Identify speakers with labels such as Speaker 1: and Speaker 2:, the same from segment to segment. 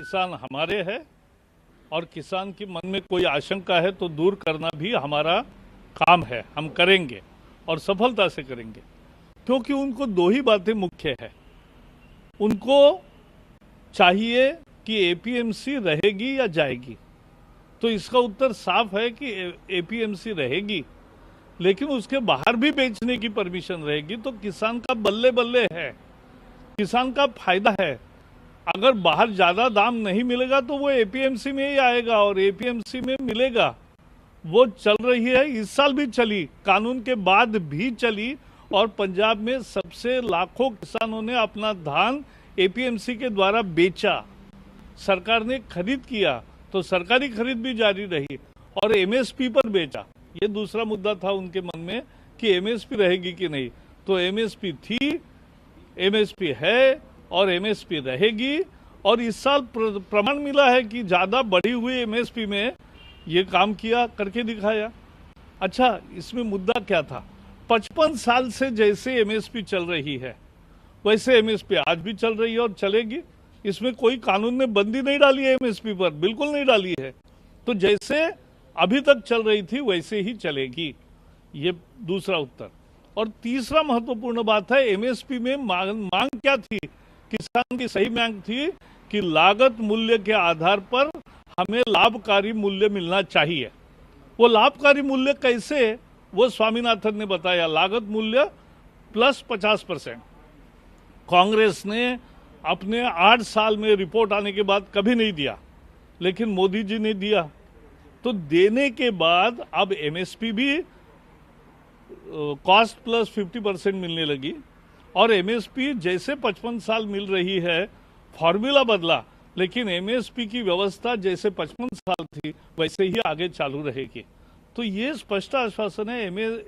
Speaker 1: किसान हमारे हैं और किसान के मन में कोई आशंका है तो दूर करना भी हमारा काम है। हम करेंगे और सफलता से करेंगे, क्योंकि उनको दो ही बातें मुख्य है। उनको चाहिए कि एपीएमसी रहेगी या जाएगी। तो इसका उत्तर साफ है कि एपीएमसी रहेगी, लेकिन उसके बाहर भी बेचने की परमिशन रहेगी। तो किसान का बल्ले बल्ले है, किसान का फायदा है। अगर बाहर ज्यादा दाम नहीं मिलेगा तो वो एपीएमसी में ही आएगा और एपीएमसी में मिलेगा। वो चल रही है, इस साल भी चली, कानून के बाद भी चली, और पंजाब में सबसे लाखों किसानों ने अपना धान एपीएमसी के द्वारा बेचा। सरकार ने खरीद किया तो सरकारी खरीद भी जारी रही और एमएसपी पर बेचा। ये दूसरा मुद्दा था उनके मन में कि एमएसपी रहेगी कि नहीं। तो एमएसपी थी, एमएसपी है और एमएसपी रहेगी। और इस साल प्रमाण मिला है कि ज्यादा बढ़ी हुई एमएसपी में ये काम किया, करके दिखाया। अच्छा, इसमें मुद्दा क्या था? 55 साल से जैसे एमएसपी चल रही है वैसे एमएसपी आज भी चल रही है और चलेगी। इसमें कोई कानून ने बंदी नहीं डाली है एमएसपी पर, बिल्कुल नहीं डाली है। तो जैसे अभी तक चल रही थी वैसे ही चलेगी। ये दूसरा उत्तर। और तीसरा महत्वपूर्ण बात है, एमएसपी में मांग क्या थी? किसान की सही मांग थी कि लागत मूल्य के आधार पर हमें लाभकारी मूल्य मिलना चाहिए। वो लाभकारी मूल्य कैसे, वो स्वामीनाथन ने बताया। लागत मूल्य प्लस 50%। कांग्रेस ने अपने 8 साल में रिपोर्ट आने के बाद कभी नहीं दिया, लेकिन मोदी जी ने दिया। तो देने के बाद अब एमएसपी भी कॉस्ट प्लस 50% मिलने लगी और एमएसपी जैसे 55 साल मिल रही है, फॉर्मूला बदला, लेकिन एमएसपी की व्यवस्था जैसे 55 साल थी वैसे ही आगे चालू रहेगी। तो ये स्पष्ट आश्वासन है,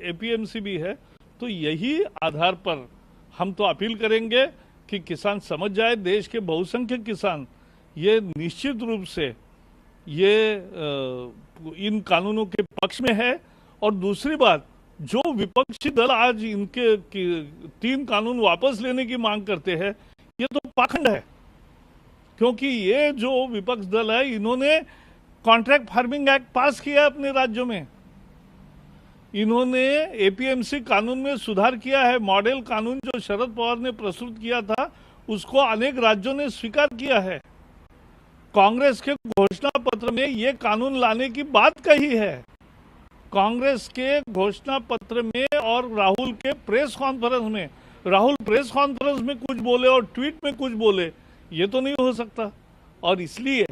Speaker 1: एपीएमसी भी है। तो यही आधार पर हम तो अपील करेंगे कि किसान समझ जाए, देश के बहुसंख्यक किसान ये निश्चित रूप से ये इन कानूनों के पक्ष में है। और दूसरी बात, जो विपक्षी दल आज इनके 3 कानून वापस लेने की मांग करते हैं, ये तो पाखंड है। क्योंकि ये जो विपक्ष दल है, इन्होंने कॉन्ट्रैक्ट फार्मिंग एक्ट पास किया है अपने राज्यों में। इन्होंने एपीएमसी कानून में सुधार किया है। मॉडल कानून जो शरद पवार ने प्रस्तुत किया था उसको अनेक राज्यों ने स्वीकार किया है। कांग्रेस के घोषणा पत्र में ये कानून लाने की बात कही है। कांग्रेस के घोषणा पत्र में और राहुल के प्रेस कॉन्फ्रेंस में, राहुल प्रेस कॉन्फ्रेंस में कुछ बोले और ट्वीट में कुछ बोले, ये तो नहीं हो सकता। और इसलिए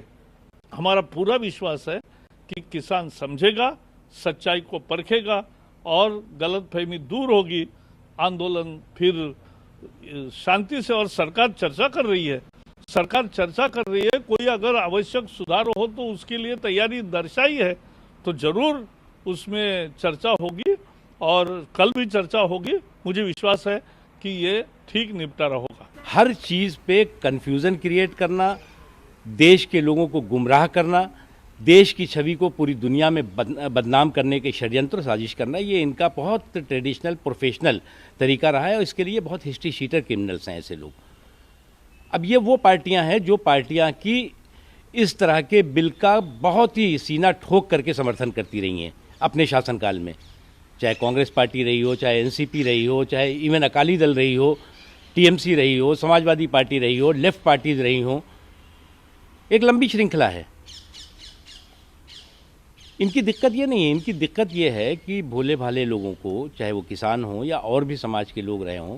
Speaker 1: हमारा पूरा विश्वास है कि किसान समझेगा, सच्चाई को परखेगा और गलतफहमी दूर होगी। आंदोलन फिर शांति से, और सरकार चर्चा कर रही है, सरकार चर्चा कर रही है। कोई अगर आवश्यक सुधार हो तो उसके लिए तैयारी दर्शाई है, तो जरूर उसमें चर्चा होगी और कल भी चर्चा होगी। मुझे विश्वास है कि ये ठीक निपटारा होगा।
Speaker 2: हर चीज पे कंफ्यूजन क्रिएट करना, देश के लोगों को गुमराह करना, देश की छवि को पूरी दुनिया में बदनाम करने के षड्यंत्र साजिश करना, ये इनका बहुत ट्रेडिशनल प्रोफेशनल तरीका रहा है और इसके लिए बहुत हिस्ट्री शीटर क्रिमिनल्स हैं ऐसे लोग। अब ये वो पार्टियां हैं जो पार्टियां की इस तरह के बिल का बहुत ही सीना ठोक करके समर्थन करती रही हैं अपने शासनकाल में, चाहे कांग्रेस पार्टी रही हो, चाहे एनसीपी रही हो, चाहे इवन अकाली दल रही हो, टीएमसी रही हो, समाजवादी पार्टी रही हो, लेफ्ट पार्टीज रही हो। एक लंबी श्रृंखला है। इनकी दिक्कत ये नहीं है, इनकी दिक्कत ये है कि भोले भाले लोगों को, चाहे वो किसान हों या और भी समाज के लोग रहे हों,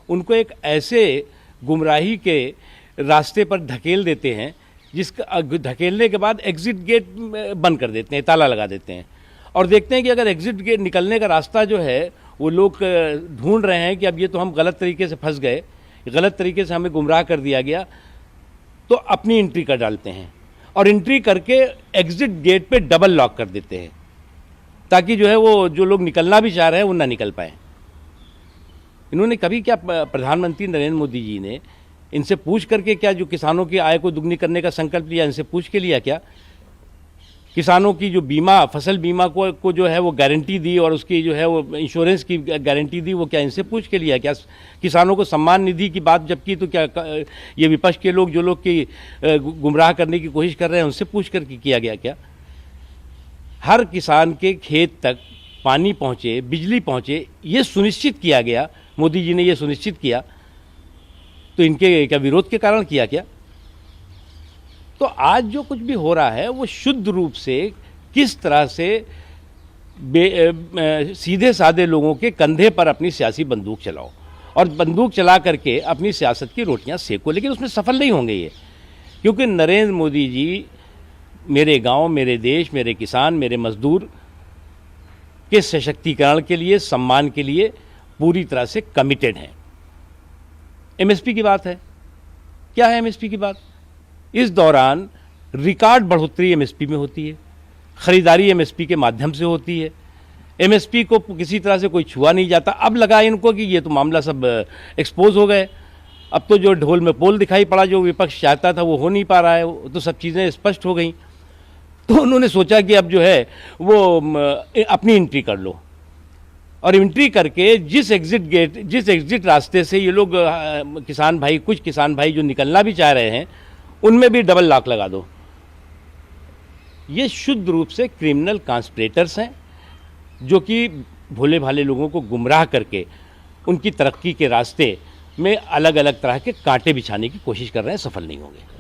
Speaker 2: उनको एक ऐसे गुमराही के रास्ते पर धकेल देते हैं जिसका धकेलने के बाद एग्जिट गेट बंद कर देते हैं, ताला लगा देते हैं और देखते हैं कि अगर एग्जिट गेट निकलने का रास्ता जो है वो लोग ढूंढ रहे हैं कि अब ये तो हम गलत तरीके से फंस गए, गलत तरीके से हमें गुमराह कर दिया गया, तो अपनी एंट्री कर डालते हैं और एंट्री करके एग्जिट गेट पे डबल लॉक कर देते हैं ताकि जो है वो जो लोग निकलना भी चाह रहे हैं वो ना निकल पाए। इन्होंने कभी क्या, प्रधानमंत्री नरेंद्र मोदी जी ने इनसे पूछ करके क्या, जो किसानों की आय को दुगनी करने का संकल्प लिया, इनसे पूछ के लिया क्या किसानों की जो बीमा, फसल बीमा को जो है वो गारंटी दी और उसकी जो है वो इंश्योरेंस की गारंटी दी, वो क्या इनसे पूछ के लिया? क्या किसानों को सम्मान निधि की बात जब की तो क्या ये विपक्ष के लोग जो लोग की गुमराह करने की कोशिश कर रहे हैं उनसे पूछ कर किया गया क्या? हर किसान के खेत तक पानी पहुंचे, बिजली पहुंचे, ये सुनिश्चित किया गया, मोदी जी ने ये सुनिश्चित किया, तो इनके क्या विरोध के कारण किया क्या? तो आज जो कुछ भी हो रहा है वो शुद्ध रूप से किस तरह से सीधे साधे लोगों के कंधे पर अपनी सियासी बंदूक चलाओ और बंदूक चला करके अपनी सियासत की रोटियां सेको, लेकिन उसमें सफल नहीं होंगे ये, क्योंकि नरेंद्र मोदी जी मेरे गांव, मेरे देश, मेरे किसान, मेरे मजदूर के सशक्तिकरण के लिए, सम्मान के लिए पूरी तरह से कमिटेड हैं। एमएसपी की बात है, क्या है एमएसपी की बात? इस दौरान रिकॉर्ड बढ़ोतरी एमएसपी में होती है, खरीदारी एमएसपी के माध्यम से होती है, एमएसपी को किसी तरह से कोई छुआ नहीं जाता। अब लगा इनको कि ये तो मामला सब एक्सपोज हो गए, अब तो जो ढोल में पोल दिखाई पड़ा, जो विपक्ष चाहता था वो हो नहीं पा रहा है, तो सब चीज़ें स्पष्ट हो गई। तो उन्होंने सोचा कि अब जो है वो अपनी एंट्री कर लो, और एंट्री करके जिस एग्जिट रास्ते से ये लोग किसान भाई, कुछ किसान भाई जो निकलना भी चाह रहे हैं, उनमें भी डबल लॉक लगा दो। ये शुद्ध रूप से क्रिमिनल कॉन्स्पिरेटर्स हैं जो कि भोले भाले लोगों को गुमराह करके उनकी तरक्की के रास्ते में अलग अलग तरह के कांटे बिछाने की कोशिश कर रहे हैं, सफल नहीं होंगे।